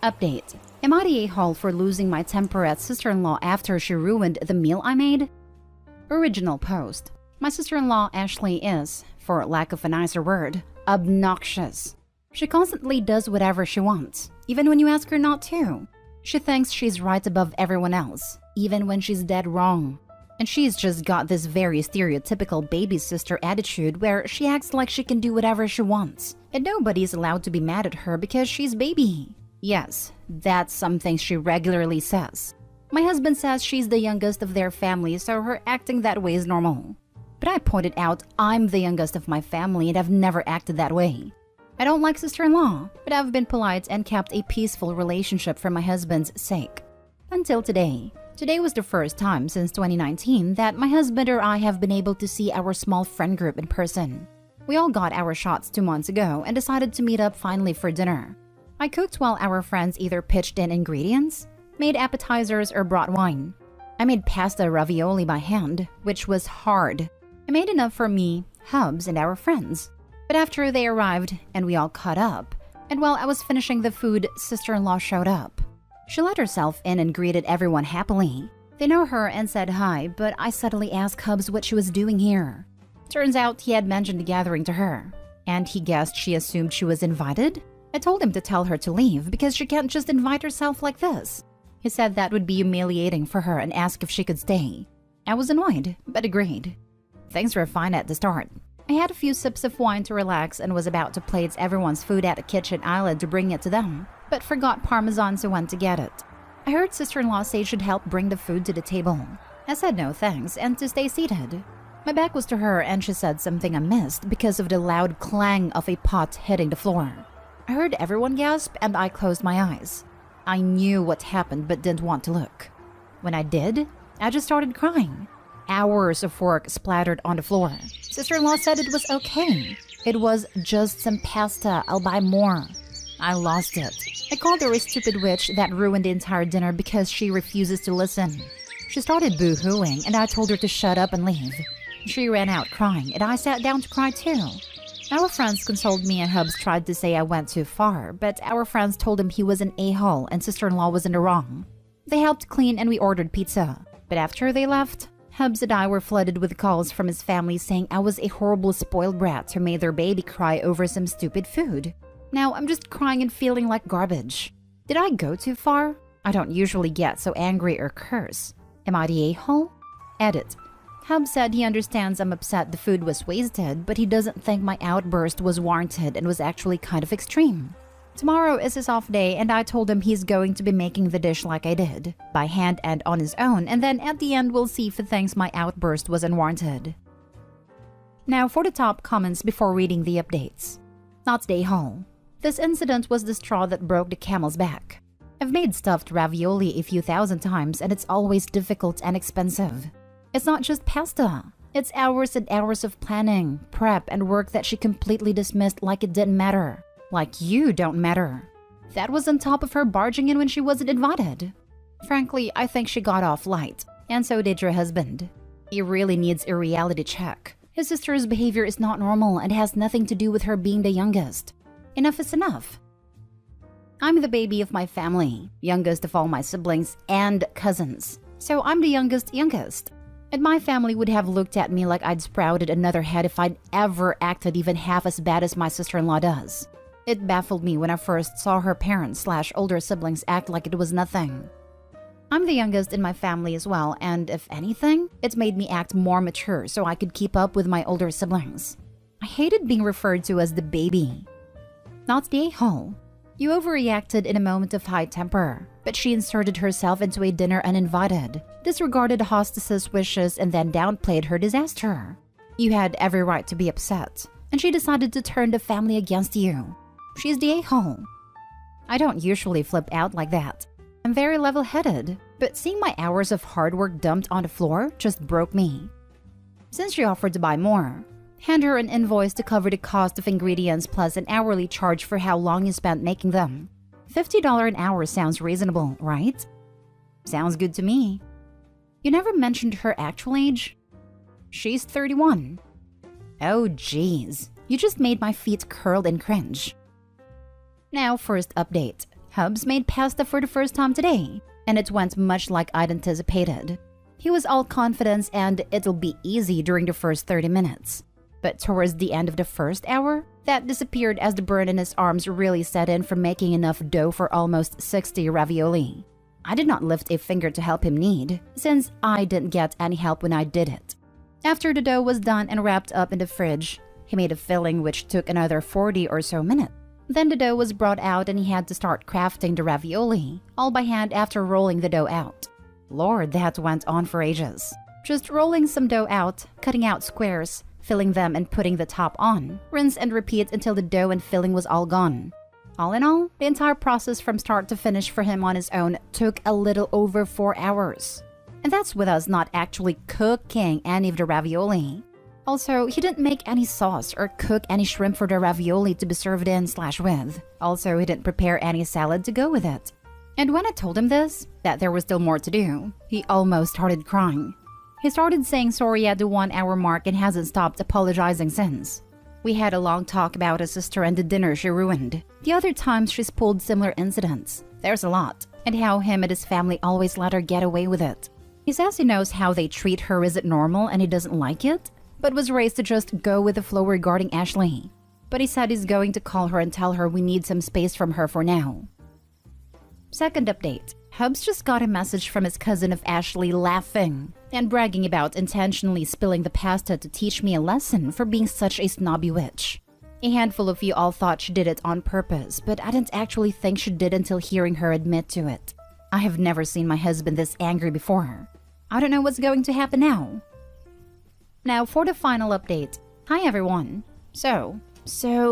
Update. Am I the a-hole for losing my temper at sister-in-law after she ruined the meal I made? Original post. My sister-in-law Ashley is, for lack of a nicer word, obnoxious. She constantly does whatever she wants, even when you ask her not to. She thinks she's right above everyone else, even when she's dead wrong. And she's just got this very stereotypical baby sister attitude where she acts like she can do whatever she wants, and nobody's allowed to be mad at her because she's baby. Yes, that's something she regularly says. My husband says she's the youngest of their family, so her acting that way is normal. But I pointed out I'm the youngest of my family and I've never acted that way. I don't like sister-in-law, but I've been polite and kept a peaceful relationship for my husband's sake. Until today. Today was the first time since 2019 that my husband or I have been able to see our small friend group in person. We all got our shots 2 months ago and decided to meet up finally for dinner. I cooked while our friends either pitched in ingredients, made appetizers, or brought wine. I made pasta ravioli by hand, which was hard. I made enough for me, Hubs, and our friends. But after they arrived and we all caught up, and while I was finishing the food, sister-in-law showed up. She let herself in and greeted everyone happily. They know her and said hi, but I subtly asked Hubs what she was doing here. Turns out he had mentioned the gathering to her, and he guessed she assumed she was invited? I told him to tell her to leave because she can't just invite herself like this. He said that would be humiliating for her and asked if she could stay. I was annoyed, but agreed. Things were fine at the start. I had a few sips of wine to relax and was about to plate everyone's food at a kitchen island to bring it to them, but forgot Parmesan, so went to get it. I heard sister-in-law say she'd help bring the food to the table. I said no thanks and to stay seated. My back was to her and she said something I missed because of the loud clang of a pot hitting the floor. I heard everyone gasp and I closed my eyes. I knew what happened but didn't want to look. When I did, I just started crying. Hours of work splattered on the floor. Sister-in-law said it was okay. It was just some pasta, I'll buy more. I lost it. I called her a stupid witch that ruined the entire dinner because she refuses to listen. She started boo-hooing and I told her to shut up and leave. She ran out crying and I sat down to cry too. Our friends consoled me and Hubs tried to say I went too far, but our friends told him he was an a-hole and sister-in-law was in the wrong. They helped clean and we ordered pizza. But after they left, Hubs and I were flooded with calls from his family saying I was a horrible spoiled brat who made their baby cry over some stupid food. Now I'm just crying and feeling like garbage. Did I go too far? I don't usually get so angry or curse. Am I the a-hole? Edit. Hubs said he understands I'm upset the food was wasted, but he doesn't think my outburst was warranted and was actually kind of extreme. Tomorrow is his off day and I told him he's going to be making the dish like I did, by hand and on his own, and then at the end we'll see if he thinks my outburst was unwarranted. Now for the top comments before reading the updates. Not the a-hole. This incident was the straw that broke the camel's back. I've made stuffed ravioli a few thousand times and it's always difficult and expensive. It's not just pasta. It's hours and hours of planning, prep, and work that she completely dismissed like it didn't matter. Like you don't matter. That was on top of her barging in when she wasn't invited. Frankly, I think she got off light, and so did your husband. He really needs a reality check. His sister's behavior is not normal and has nothing to do with her being the youngest. Enough is enough. I'm the baby of my family, youngest of all my siblings and cousins. So I'm the youngest. And my family would have looked at me like I'd sprouted another head if I'd ever acted even half as bad as my sister-in-law does. It baffled me when I first saw her parents/older siblings act like it was nothing. I'm the youngest in my family as well, and if anything, it's made me act more mature so I could keep up with my older siblings. I hated being referred to as the baby. Not the a-hole. You overreacted in a moment of high temper, but she inserted herself into a dinner uninvited, disregarded the hostess's wishes, and then downplayed her disaster. You had every right to be upset, and she decided to turn the family against you. She's the a-hole. I don't usually flip out like that. I'm very level-headed, but seeing my hours of hard work dumped on the floor just broke me. Since she offered to buy more, hand her an invoice to cover the cost of ingredients plus an hourly charge for how long you spent making them. $50 an hour sounds reasonable, right? Sounds good to me. You never mentioned her actual age? She's 31. Oh geez, you just made my feet curl and cringe. Now first update. Hubs made pasta for the first time today, and it went much like I'd anticipated. He was all confidence and it'll be easy during the first 30 minutes. But towards the end of the first hour, that disappeared as the burn in his arms really set in from making enough dough for almost 60 ravioli. I did not lift a finger to help him knead, since I didn't get any help when I did it. After the dough was done and wrapped up in the fridge, he made a filling which took another 40 or so minutes. Then the dough was brought out and he had to start crafting the ravioli, all by hand after rolling the dough out. Lord, that went on for ages. Just rolling some dough out, cutting out squares, filling them and putting the top on, rinse and repeat until the dough and filling was all gone. All in all, the entire process from start to finish for him on his own took a little over 4 hours. And that's with us not actually cooking any of the ravioli. Also, he didn't make any sauce or cook any shrimp for the ravioli to be served in/with. Also, he didn't prepare any salad to go with it. And when I told him this, that there was still more to do, he almost started crying. He started saying sorry at the 1 hour mark and hasn't stopped apologizing since. We had a long talk about his sister and the dinner she ruined, the other times she's pulled similar incidents, there's a lot, and how him and his family always let her get away with it. He says he knows how they treat her isn't normal and he doesn't like it, but was raised to just go with the flow regarding Ashley. But he said he's going to call her and tell her we need some space from her for now. Second update. Hubs just got a message from his cousin of Ashley laughing and bragging about intentionally spilling the pasta to teach me a lesson for being such a snobby witch. A handful of you all thought she did it on purpose, but I didn't actually think she did until hearing her admit to it. I have never seen my husband this angry before. I don't know what's going to happen now. Now for the final update. Hi everyone. So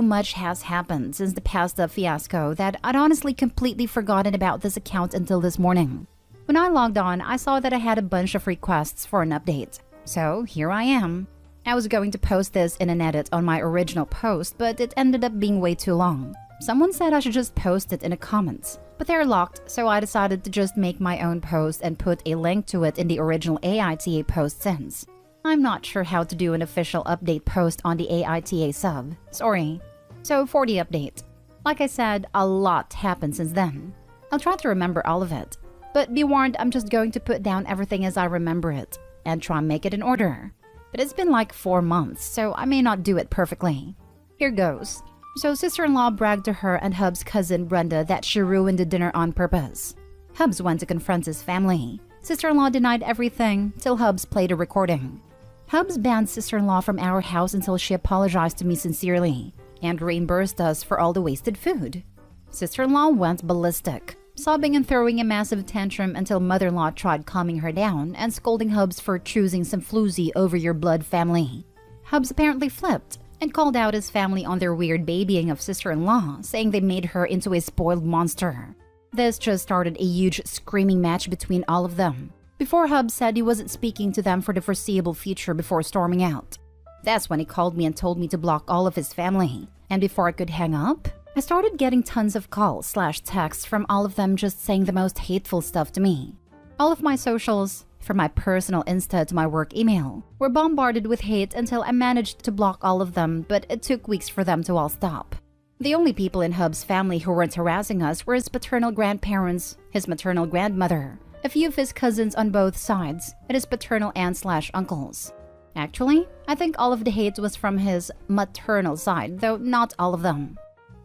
much has happened since the pasta fiasco that I'd honestly completely forgotten about this account until this morning. When I logged on, I saw that I had a bunch of requests for an update. So here I am. I was going to post this in an edit on my original post, but it ended up being way too long. Someone said I should just post it in the comments, but they're locked, so I decided to just make my own post and put a link to it in the original AITA post since. I'm not sure how to do an official update post on the AITA sub. Sorry. So for the update. Like I said, a lot happened since then. I'll try to remember all of it. But be warned, I'm just going to put down everything as I remember it and try and make it in order. But it's been like 4 months, so I may not do it perfectly. Here goes. So sister-in-law bragged to her and Hub's cousin Brenda that she ruined the dinner on purpose. Hubs went to confront his family. Sister-in-law denied everything till Hubs played a recording. Hubs banned sister-in-law from our house until she apologized to me sincerely and reimbursed us for all the wasted food. Sister-in-law went ballistic, sobbing and throwing a massive tantrum until mother-in-law tried calming her down and scolding Hubs for choosing some floozy over your blood family. Hubs apparently flipped and called out his family on their weird babying of sister-in-law, saying they made her into a spoiled monster. This just started a huge screaming match between all of them, before Hubs said he wasn't speaking to them for the foreseeable future before storming out. That's when he called me and told me to block all of his family. And before I could hang up, I started getting tons of calls/texts from all of them just saying the most hateful stuff to me. All of my socials, from my personal Insta to my work email, were bombarded with hate until I managed to block all of them, but it took weeks for them to all stop. The only people in Hub's family who weren't harassing us were his paternal grandparents, his maternal grandmother, a few of his cousins on both sides, and his paternal aunts/uncles. Actually, I think all of the hate was from his maternal side, though not all of them.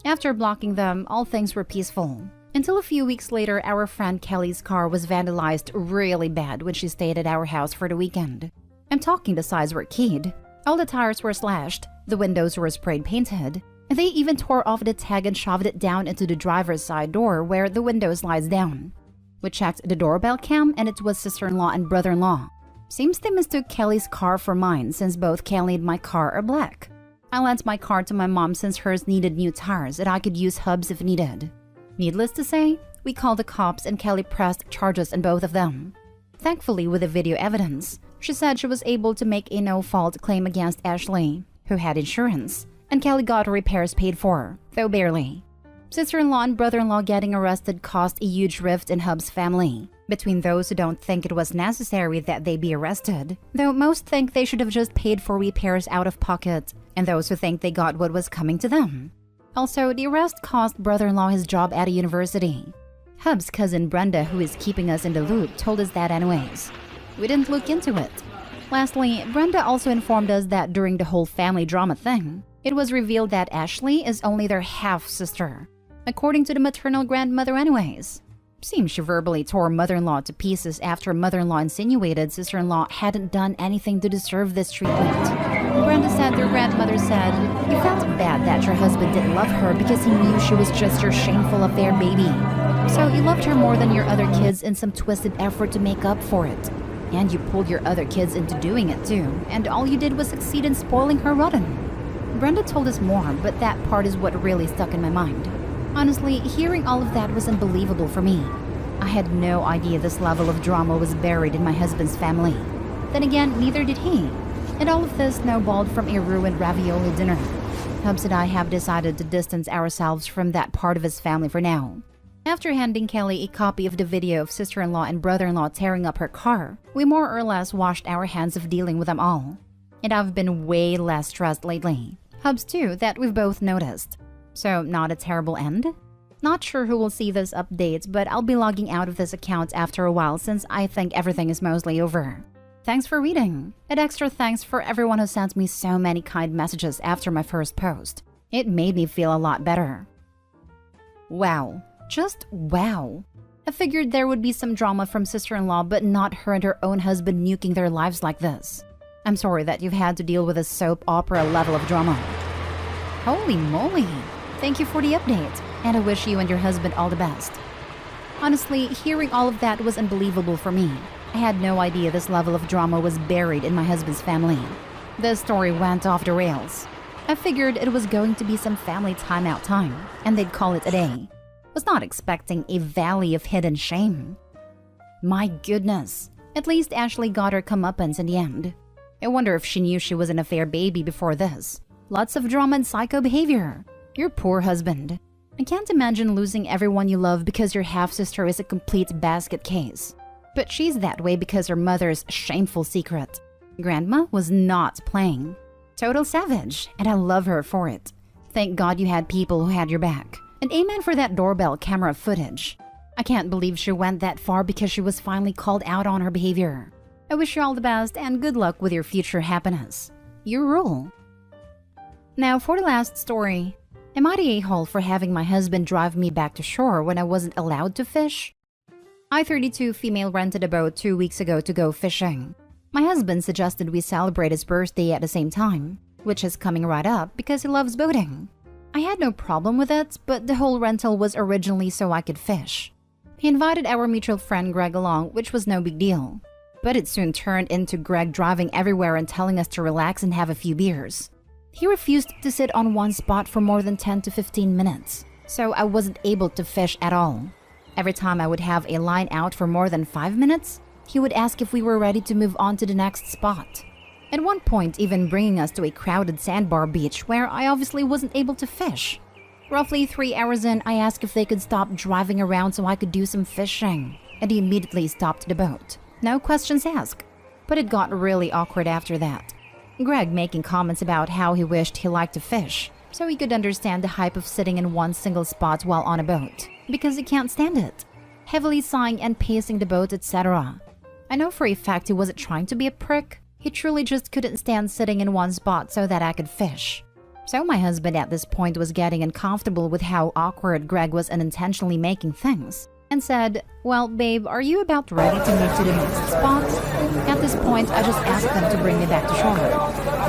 After blocking them, all things were peaceful. Until a few weeks later, our friend Kelly's car was vandalized really bad when she stayed at our house for the weekend. I'm talking the sides were keyed. All the tires were slashed, the windows were sprayed painted, and they even tore off the tag and shoved it down into the driver's side door where the window slides down. We checked the doorbell cam and it was sister-in-law and brother-in-law. Seems they mistook Kelly's car for mine since both Kelly and my car are black. I lent my car to my mom since hers needed new tires and I could use Hubs if needed. Needless to say, we called the cops and Kelly pressed charges on both of them. Thankfully, with the video evidence, she said she was able to make a no-fault claim against Ashley, who had insurance, and Kelly got her repairs paid for, though barely. Sister-in-law and brother-in-law getting arrested caused a huge rift in Hub's family, between those who don't think it was necessary that they be arrested, though most think they should have just paid for repairs out of pocket, and those who think they got what was coming to them. Also, the arrest cost brother-in-law his job at a university. Hub's cousin Brenda, who is keeping us in the loop, told us that anyways. We didn't look into it. Lastly, Brenda also informed us that during the whole family drama thing, it was revealed that Ashley is only their half-sister, according to the maternal grandmother anyways. Seems she verbally tore mother-in-law to pieces after mother-in-law insinuated sister-in-law hadn't done anything to deserve this treatment. Brenda said their grandmother said, "You felt bad that your husband didn't love her because he knew she was just your shameful affair baby. So you loved her more than your other kids in some twisted effort to make up for it. And you pulled your other kids into doing it too, and all you did was succeed in spoiling her rotten." Brenda told us more, but that part is what really stuck in my mind. Honestly, hearing all of that was unbelievable for me. I had no idea this level of drama was buried in my husband's family. Then again, neither did he. And all of this snowballed from a ruined ravioli dinner. Hubs and I have decided to distance ourselves from that part of his family for now. After handing Kelly a copy of the video of sister-in-law and brother-in-law tearing up her car, we more or less washed our hands of dealing with them all. And I've been way less stressed lately. Hubs too, that we've both noticed. So, not a terrible end? Not sure who will see this update, but I'll be logging out of this account after a while since I think everything is mostly over. Thanks for reading. And extra thanks for everyone who sent me so many kind messages after my first post. It made me feel a lot better. Wow. Just wow. I figured there would be some drama from sister-in-law, but not her and her own husband nuking their lives like this. I'm sorry that you've had to deal with a soap opera level of drama. Holy moly. Thank you for the update, and I wish you and your husband all the best. Honestly, hearing all of that was unbelievable for me. I had no idea this level of drama was buried in my husband's family. The story went off the rails. I figured it was going to be some family timeout time, and they'd call it a day. Was not expecting a valley of hidden shame. My goodness. At least Ashley got her comeuppance in the end. I wonder if she knew she was an affair baby before this. Lots of drama and psycho behavior. Your poor husband. I can't imagine losing everyone you love because your half-sister is a complete basket case. But she's that way because her mother's shameful secret. Grandma was not playing. Total savage, and I love her for it. Thank God you had people who had your back. And amen for that doorbell camera footage. I can't believe she went that far because she was finally called out on her behavior. I wish you all the best and good luck with your future happiness. You rule. Now for the last story. Am I the a-hole for having my husband drive me back to shore when I wasn't allowed to fish? I-32 female rented a boat 2 weeks ago to go fishing. My husband suggested we celebrate his birthday at the same time, which is coming right up because he loves boating. I had no problem with it, but the whole rental was originally so I could fish. He invited our mutual friend Greg along, which was no big deal. But it soon turned into Greg driving everywhere and telling us to relax and have a few beers. He refused to sit on one spot for more than 10 to 15 minutes, so I wasn't able to fish at all. Every time I would have a line out for more than 5 minutes, he would ask if we were ready to move on to the next spot. At one point, even bringing us to a crowded sandbar beach where I obviously wasn't able to fish. Roughly 3 hours in, I asked if they could stop driving around so I could do some fishing, and he immediately stopped the boat. No questions asked. But it got really awkward after that. Greg making comments about how he wished he liked to fish, so he could understand the hype of sitting in one single spot while on a boat, because he can't stand it. Heavily sighing and pacing the boat, etc. I know for a fact he wasn't trying to be a prick. He truly just couldn't stand sitting in one spot so that I could fish. So my husband at this point was getting uncomfortable with how awkward Greg was unintentionally making things, and said, "Well, babe, are you about ready to move to the next spot?" At this point, I just asked them to bring me back to shore.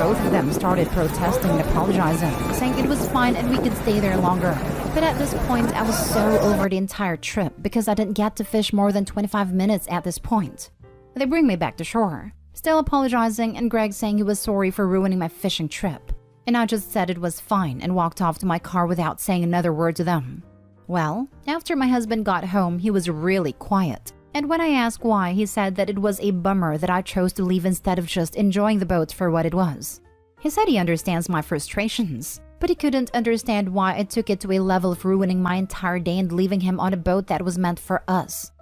Both of them started protesting and apologizing, saying it was fine and we could stay there longer. But at this point, I was so over the entire trip because I didn't get to fish more than 25 minutes at this point. They bring me back to shore, still apologizing, and Greg saying he was sorry for ruining my fishing trip. And I just said it was fine and walked off to my car without saying another word to them. Well, after my husband got home, he was really quiet. And when I asked why, he said that it was a bummer that I chose to leave instead of just enjoying the boat for what it was. He said he understands my frustrations, but he couldn't understand why I took it to a level of ruining my entire day and leaving him on a boat that was meant for us.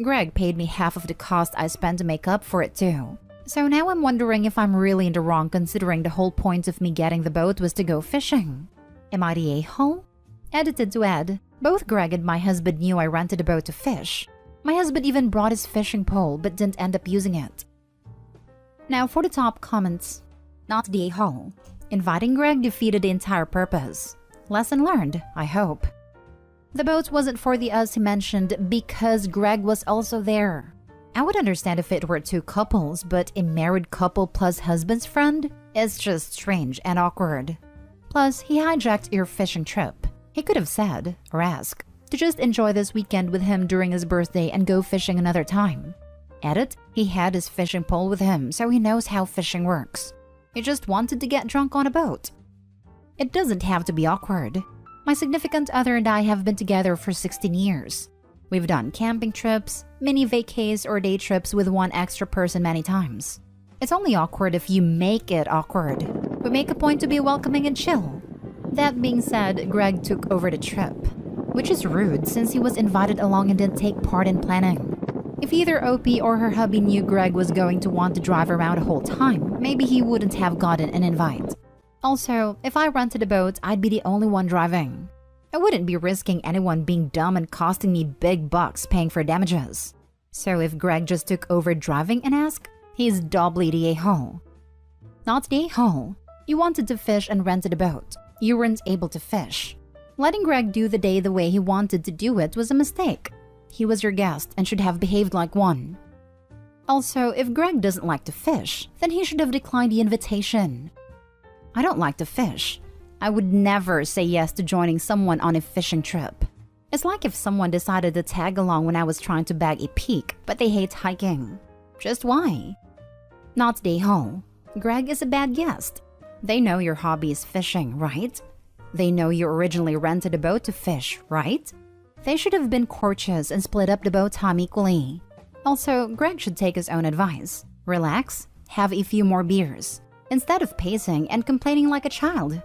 Greg paid me half of the cost I spent to make up for it too. So now I'm wondering if I'm really in the wrong considering the whole point of me getting the boat was to go fishing. Am I the a-hole? Edited to add, both Greg and my husband knew I rented a boat to fish. My husband even brought his fishing pole but didn't end up using it. Now for the top comments. Not the a-hole. Inviting Greg defeated the entire purpose. Lesson learned, I hope. The boat wasn't for the us he mentioned because Greg was also there. I would understand if it were two couples, but a married couple plus husband's friend is just strange and awkward. Plus, he hijacked your fishing trip. He could have said, or asked, to just enjoy this weekend with him during his birthday and go fishing another time. Edit, he had his fishing pole with him, so he knows how fishing works. He just wanted to get drunk on a boat. It doesn't have to be awkward. My significant other and I have been together for 16 years. We've done camping trips, mini vacays, or day trips with one extra person many times. It's only awkward if you make it awkward. We make a point to be welcoming and chill. That being said, Greg took over the trip, which is rude since he was invited along and didn't take part in planning. If either OP or her hubby knew Greg was going to want to drive around the whole time, maybe he wouldn't have gotten an invite. Also, if I rented a boat, I'd be the only one driving. I wouldn't be risking anyone being dumb and costing me big bucks paying for damages. So if Greg just took over driving and asked, he's doubly the a-hole. Not the a-hole. You wanted to fish and rented a boat. You weren't able to fish. Letting Greg do the day the way he wanted to do it was a mistake. He was your guest and should have behaved like one. Also, if Greg doesn't like to fish, then he should have declined the invitation. I don't like to fish. I would never say yes to joining someone on a fishing trip. It's like if someone decided to tag along when I was trying to bag a peak, but they hate hiking. Just why? Not the a-hole. Greg is a bad guest. They know your hobby is fishing, right? They know you originally rented a boat to fish, right? They should have been courteous and split up the boat time equally. Also, Greg should take his own advice. Relax, have a few more beers, instead of pacing and complaining like a child.